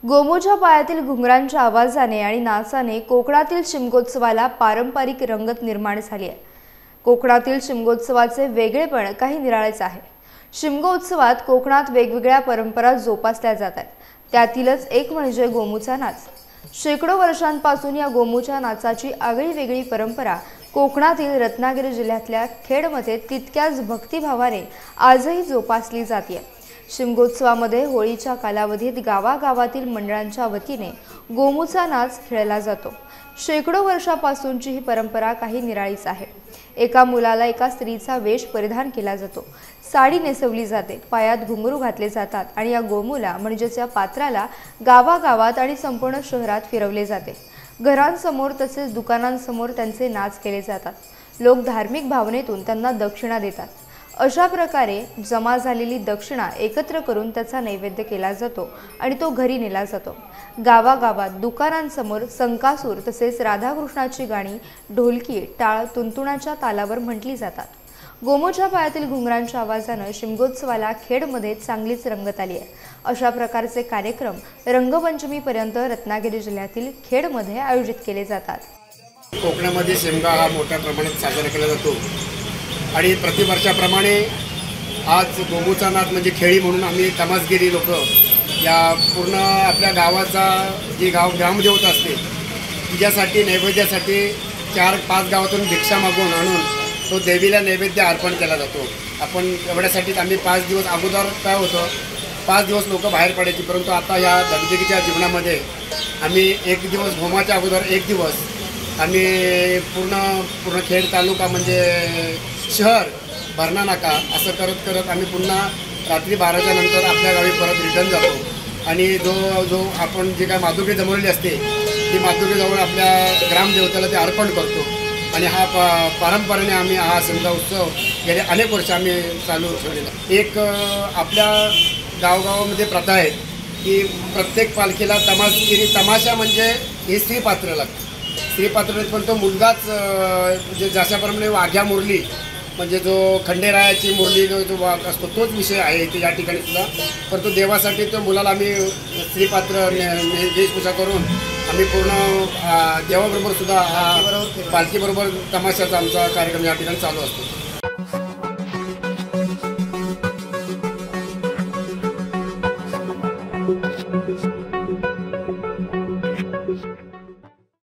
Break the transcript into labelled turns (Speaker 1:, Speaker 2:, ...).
Speaker 1: गोमूच्या पायातील घुंगरांच्या आवाजाने आणि नाचाने कोकणातील शिमगोत्सवाला पारंपरिक रंगत निर्माण झाली आहे। कोकणातील शिमगोत्सवाचे वेगळेपण काही निराळेच आहे। शिमगोत्सवात कोकणात वेगवेगळ्या परंपरा जोपासल्या जातात। त्यातीलच एक म्हणजे गोमूचा नाच। शेकडो वर्षांपासून या गोमूच्या नाचाची आगळीवेगळी परंपरा कोकणातील रत्नागिरी जिल्ह्यातल्या खेडमध्ये तितक्याच भक्तिभावाने आजही जोपासली जाते। शिमगोत्सवामध्ये होळीच्या कालावधीत गावागावातील मंडळांच्या वतीने गोमूचा नाच खेळला जातो। शेकडो वर्षापासूनची ही परंपरा काही निराळीच आहे। एका मुलाला एका स्त्रीचा वेश परिधान केला जातो, साडी नेसवली जाते, पायात घुंगरू घातले जातात आणि या गोमूला म्हणजेच या पात्राला गावागावात आणि संपूर्ण शहरात फिरवले जाते। घरांसमोर तसेच दुकानांसमोर त्यांचे नाच केले जातात। लोक धार्मिक भावनेतून त्यांना दक्षिणा देतात। अशा प्रकारे जमा झालेली दक्षिणा एकत्र करून त्याचा नैवेद्य केला जातो आणि तो घरी नेला जातो। गावागावात दुकानांसमोर संकासूर तसेच राधाकृष्णाची गाणी ढोलकी टाळ तुंतुणाच्या तालावर म्हटली जातात। गोमूच्या पायातील घुंगरांच्या आवाजाने शिमगोत्सवाला खेडमध्ये चांगलीच रंगत आली आहे। अशा प्रकारचे कार्यक्रम रंगपंचमीपर्यंत रत्नागिरी जिल्ह्यातील खेडमध्ये आयोजित केले जातात।
Speaker 2: कोकणामध्ये शिमगा हा मोठ्या प्रमाणात साजरा केला जातो आणि प्रतिवर्षाप्रमाणे आज गोमूचा नाच म्हणजे खेळी म्हणून आम्ही तमासगिरी लोक या पूर्ण आपल्या गावाचा जी ग्रामदेवता असते तिच्यासाठी नैवेद्यासाठी 4-5 गावातून भिक्षा मागून आणून तो देवीला नैवेद्य अर्पण केला जातो। आपण एवढ्यासाठीच आम्ही 5 दिवस अगोदर काय होतं 5 दिवस लोक बाहेर पडायची, परंतु आता या दगदगीच्या जीवनामध्ये आम्ही 1 दिवस होमाच्या अगोदर 1 दिवस आम्ही पूर्ण खेड तालुका म्हणजे शहर भरणा नाका असं करत करत आम्ही पुन्हा रात्री 12च्या नंतर आपल्या गावी परत रिटर्न जातो आणि जो आपण जे काय माधुरी जमवलेली असते ती माधुरी जवळ आपल्या ग्रामदेवतेला ते अर्पण करतो आणि हा परंपरेने आम्ही हा शिमगा उत्सव गेले अनेक वर्ष आम्ही चालू ठेवलेला। एक आपल्या गावगावामध्ये प्रथा आहे की प्रत्येक पालखीला तमाशा म्हणजे ही स्त्री पात्र लागते। स्त्री पात्र पण तो मुलगाच म्हणजे जशाप्रमाणे वाघ्या मुरली म्हणजे जो खंडेरायाची मुरली जो वाघ असतो तोच विषय आहे इथे या ठिकाणी सुद्धा, परंतु देवासाठी तो मुलाला आम्ही स्त्रीपात्र वेशभूषा करून आम्ही पूर्ण देवाबरोबर सुद्धा हा पालखीबरोबर तमाशाचा आमचा कार्यक्रम या ठिकाणी चालू असतो।